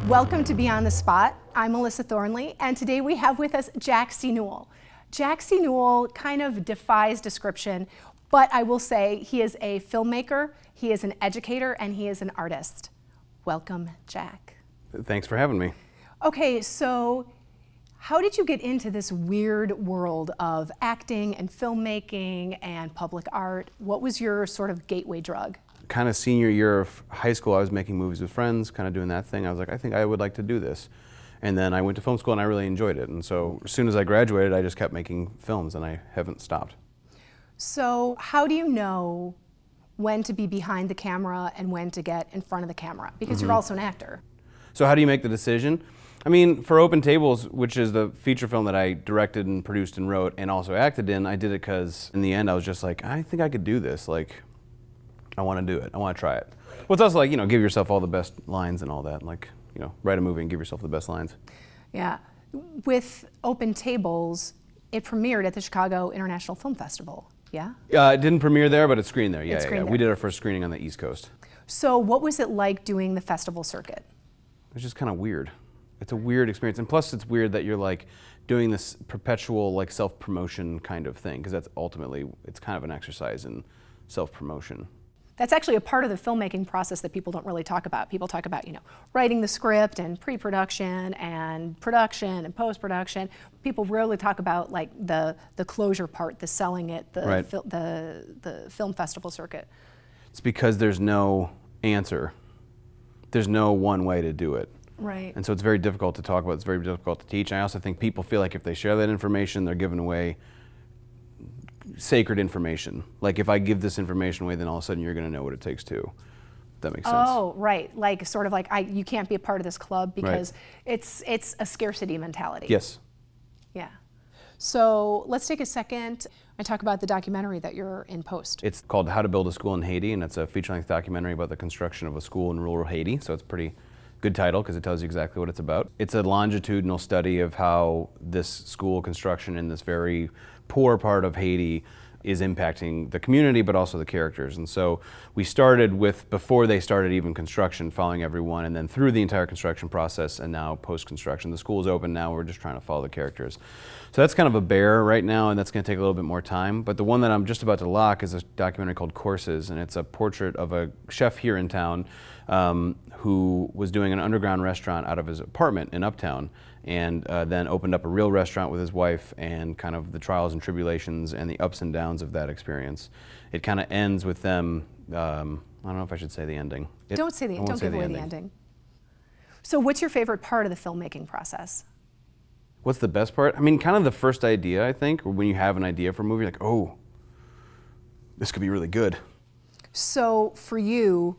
Welcome to Beyond the Spot. I'm Melissa Thornley, and today we have with us Jack C. Newell. Jack C. Newell kind of defies description, but I will say he is a filmmaker, he is an educator, and he is an artist. Welcome, Jack. Thanks for having me. Okay, so how did you get into this weird world of acting and filmmaking and public art? What was your sort of gateway drug? Kind of senior year of high school, I was making movies with friends, kind of doing that thing. I was like, I think I would like to do this. And then I went to film school and I really enjoyed it. And so as soon as I graduated, I just kept making films and I haven't stopped. So how do you know when to be behind the camera and when to get in front of the camera? Because you're also an actor. So how do you make the decision? I mean, for Open Tables, which is the feature film that I directed and produced and wrote and also acted in, I did it because in the end I was just like, I think I could do this. Like, I want to do it. I want to try it. Well, it's also like, give yourself all the best lines and all that. Like, write a movie and give yourself the best lines. Yeah. With Open Tables, it premiered at the Chicago International Film Festival, yeah? It didn't premiere there, but it screened there. Yeah. There. We did our first screening on the East Coast. So what was it like doing the festival circuit? It was just kind of weird. It's a weird experience. And plus it's weird that you're like doing this perpetual like self-promotion kind of thing, because that's ultimately, it's kind of an exercise in self-promotion. That's actually a part of the filmmaking process that people don't really talk about. People talk about, writing the script and pre-production and production and post-production. People rarely talk about like the closure part, the selling it, the film festival circuit. It's because there's no answer. There's no one way to do it. Right. And so it's very difficult to talk about, it's very difficult to teach. I also think people feel like if they share that information, they're giving away sacred information. Like if I give this information away, then all of a sudden you're going to know what it takes too. That makes sense. Oh, right. Like sort of like you can't be a part of this club because it's a scarcity mentality. Yes. Yeah. So let's take a second and talk about the documentary that you're in post. It's called How to Build a School in Haiti, and it's a feature-length documentary about the construction of a school in rural Haiti. So it's a pretty good title because it tells you exactly what it's about. It's a longitudinal study of how this school construction in this very poor part of Haiti is impacting the community, but also the characters. And so we started with, before they started even construction, following everyone, and then through the entire construction process, and now post-construction. The school is open now, we're just trying to follow the characters. So that's kind of a bear right now, and that's gonna take a little bit more time. But the one that I'm just about to lock is a documentary called Courses, and it's a portrait of a chef here in town who was doing an underground restaurant out of his apartment in Uptown, and then opened up a real restaurant with his wife, and kind of the trials and tribulations and the ups and downs of that experience. It kind of ends with them, I don't know if I should say the ending. Don't give away the ending. So what's your favorite part of the filmmaking process? What's the best part? I mean, kind of the first idea, I think, or when you have an idea for a movie, like, oh, this could be really good. So for you,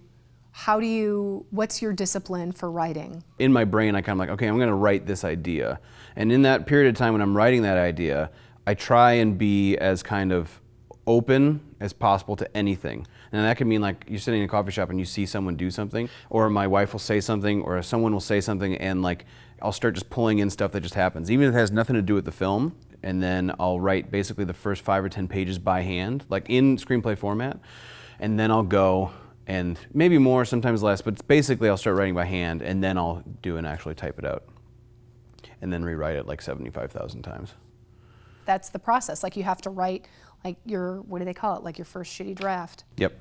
what's your discipline for writing? In my brain, I kind of like, okay, I'm gonna write this idea. And in that period of time when I'm writing that idea, I try and be as kind of open as possible to anything. And that can mean like you're sitting in a coffee shop and you see someone do something, or my wife will say something, or someone will say something, and like I'll start just pulling in stuff that just happens, even if it has nothing to do with the film. And then I'll write basically the first 5 or 10 pages by hand, like in screenplay format. And then I'll go, and maybe more, sometimes less, but basically I'll start writing by hand, and then I'll do and actually type it out. And then rewrite it like 75,000 times. That's the process. Like you have to write like what do they call it? Like your first shitty draft. Yep.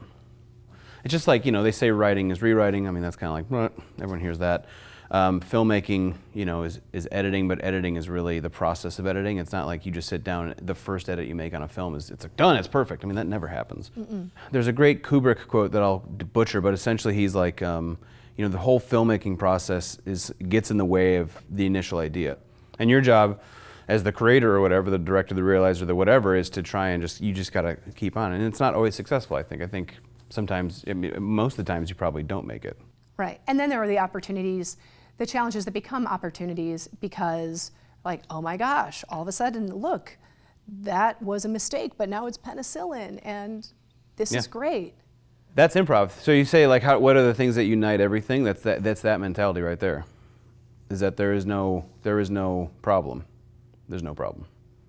It's just like, they say writing is rewriting. I mean, that's kind of like, everyone hears that. Filmmaking, is editing, but editing is really the process of editing. It's not like you just sit down, the first edit you make on a film it's like done, it's perfect. I mean, that never happens. There's a great Kubrick quote that I'll butcher, but essentially he's like, the whole filmmaking process gets in the way of the initial idea. And your job as the creator or whatever, the director, the realizer, the whatever, is to try and you just gotta keep on. And it's not always successful, I think. I think sometimes, most of the times you probably don't make it. Right, and then there are the opportunities, the challenges that become opportunities because like, oh my gosh, all of a sudden, look, that was a mistake, but now it's penicillin and this is great. That's improv. So you say like, what are the things that unite everything? That's that mentality right there. Is that there is no problem. There's no problem.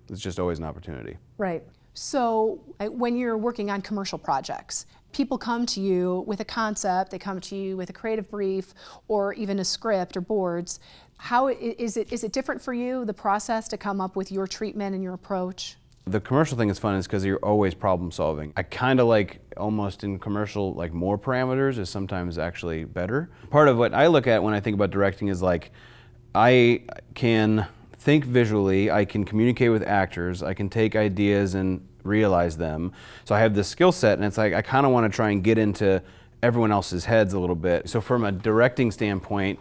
It's just always an opportunity. Right. So when you're working on commercial projects people come to you with a concept, they come to you with a creative brief, or even a script or boards. How is it different for you, the process to come up with your treatment and your approach? The commercial thing is fun is because you're always problem solving. I kind of like almost in commercial, like more parameters is sometimes actually better. Part of what I look at when I think about directing is like, I can think visually, I can communicate with actors, I can take ideas and realize them. So I have this skill set, and it's like I kind of want to try and get into everyone else's heads a little bit. So from a directing standpoint,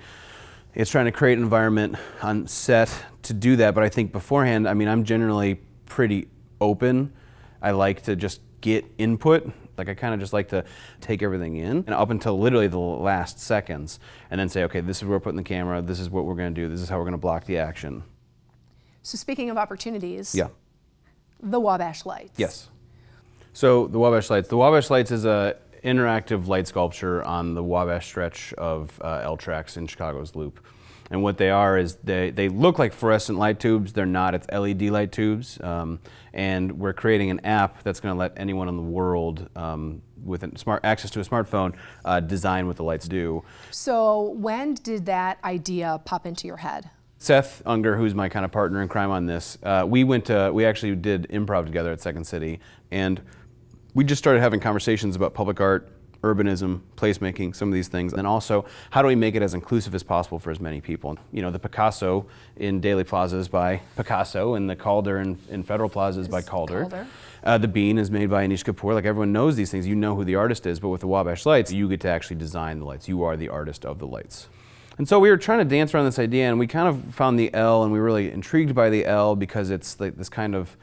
it's trying to create an environment on set to do that, but I think beforehand, I mean, I'm generally pretty open. I like to just get input. Like I kind of just like to take everything in, and up until literally the last seconds, and then say, okay, this is where we're putting the camera, this is what we're going to do, this is how we're going to block the action. So speaking of opportunities, Yeah. the Wabash Lights. Yes. So the Wabash Lights. The Wabash Lights is a interactive light sculpture on the Wabash stretch of L tracks in Chicago's Loop. And what they are is they look like fluorescent light tubes. They're not. It's LED light tubes. And we're creating an app that's going to let anyone in the world with access to a smartphone design what the lights do. So when did that idea pop into your head? Seth Unger, who's my kind of partner in crime on this, we actually did improv together at Second City, and we just started having conversations about public art, urbanism, placemaking, some of these things, and also how do we make it as inclusive as possible for as many people. You know, the Picasso in Daly Plaza is by Picasso, and the Calder in Federal Plaza is by Calder. The Bean is made by Anish Kapoor. Like everyone knows these things, you know who the artist is, but with the Wabash Lights, you get to actually design the lights. You are the artist of the lights. And so we were trying to dance around this idea, and we kind of found the L, and we were really intrigued by the L because it's like this kind of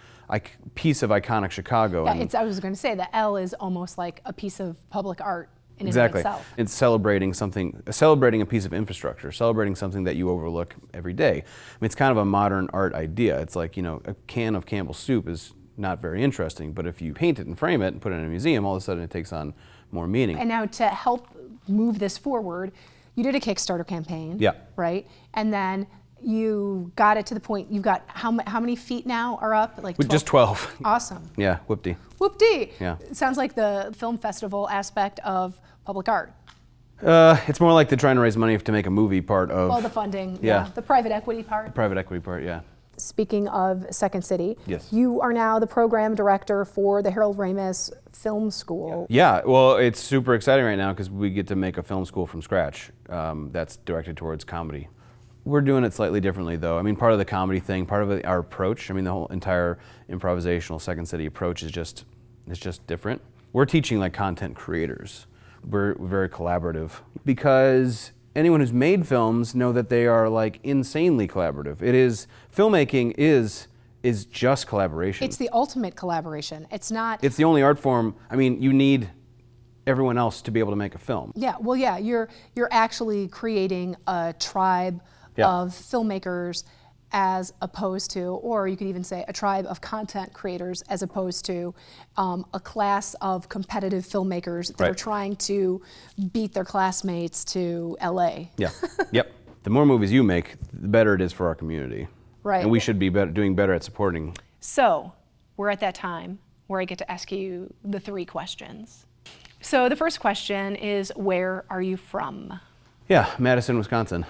piece of iconic Chicago. Yeah, I was going to say the L is almost like a piece of public art in and of Exactly. itself. It's celebrating something, celebrating a piece of infrastructure, celebrating something that you overlook every day. I mean, it's kind of a modern art idea. It's like, you know, a can of Campbell's soup is not very interesting, but if you paint it and frame it and put it in a museum, all of a sudden it takes on more meaning. And now to help move this forward, you did a Kickstarter campaign, Yeah. right? And then you got it to the point, you've got, how many feet now are up? Like 12? Just 12. Awesome. Yeah, whoop-dee. Whoop-dee. Yeah. It sounds like the film festival aspect of public art. It's more like the trying to raise money to make a movie part of Well, the funding, Yeah. the private equity part. private equity part, yeah. Speaking of Second City, Yes. you are now the program director for the Harold Ramis Film School. Yeah, well, it's super exciting right now because we get to make a film school from scratch that's directed towards comedy. We're doing it slightly differently, though. I mean, part of the comedy thing, part of our approach, I mean, the whole entire improvisational Second City approach is just different. We're teaching like content creators. We're very collaborative because anyone who's made films know that they are like insanely collaborative. Filmmaking is just collaboration. It's the ultimate collaboration. It's not. It's the only art form. I mean, you need everyone else to be able to make a film. Yeah, well, yeah, you're actually creating a tribe Yeah. of filmmakers as opposed to, or you could even say a tribe of content creators as opposed to a class of competitive filmmakers that Right. are trying to beat their classmates to LA. Yeah. Yep. The more movies you make, the better it is for our community. Right. And we should be doing better at supporting. So we're at that time where I get to ask you the 3 questions. So the first question is, where are you from? Yeah, Madison, Wisconsin.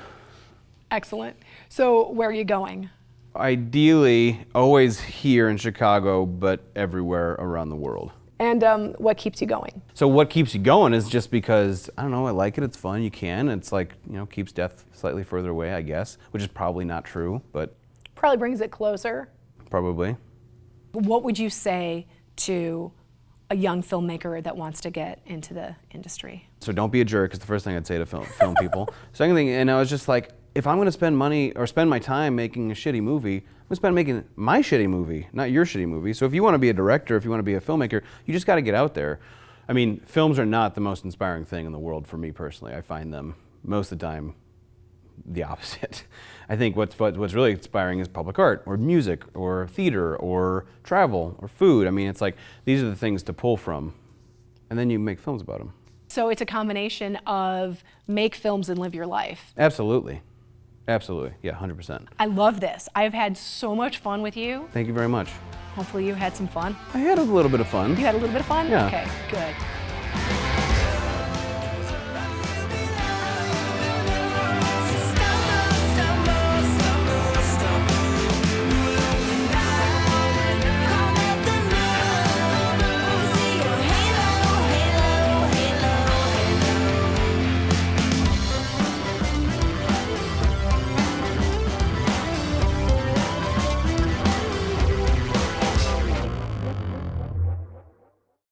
Excellent. So where are you going? Ideally, always here in Chicago, but everywhere around the world. And what keeps you going? So what keeps you going is just because, I don't know, I like it, it's fun, you can. It's like, you know, keeps death slightly further away, I guess, which is probably not true, but Probably brings it closer. probably. What would you say to a young filmmaker that wants to get into the industry? So don't be a jerk is the first thing I'd say to film people. Second thing, and I was just like, if I'm going to spend money or spend my time making a shitty movie, I'm going to spend making my shitty movie, not your shitty movie. So if you want to be a director, if you want to be a filmmaker, you just got to get out there. I mean, films are not the most inspiring thing in the world for me personally. I find them most of the time the opposite. I think what's really inspiring is public art or music or theater or travel or food. I mean, it's like these are the things to pull from, and then you make films about them. So it's a combination of make films and live your life. Absolutely. Absolutely. Yeah, 100%. I love this. I've had so much fun with you. Thank you very much. Hopefully you had some fun. I had a little bit of fun. You had a little bit of fun? Yeah. Okay, good.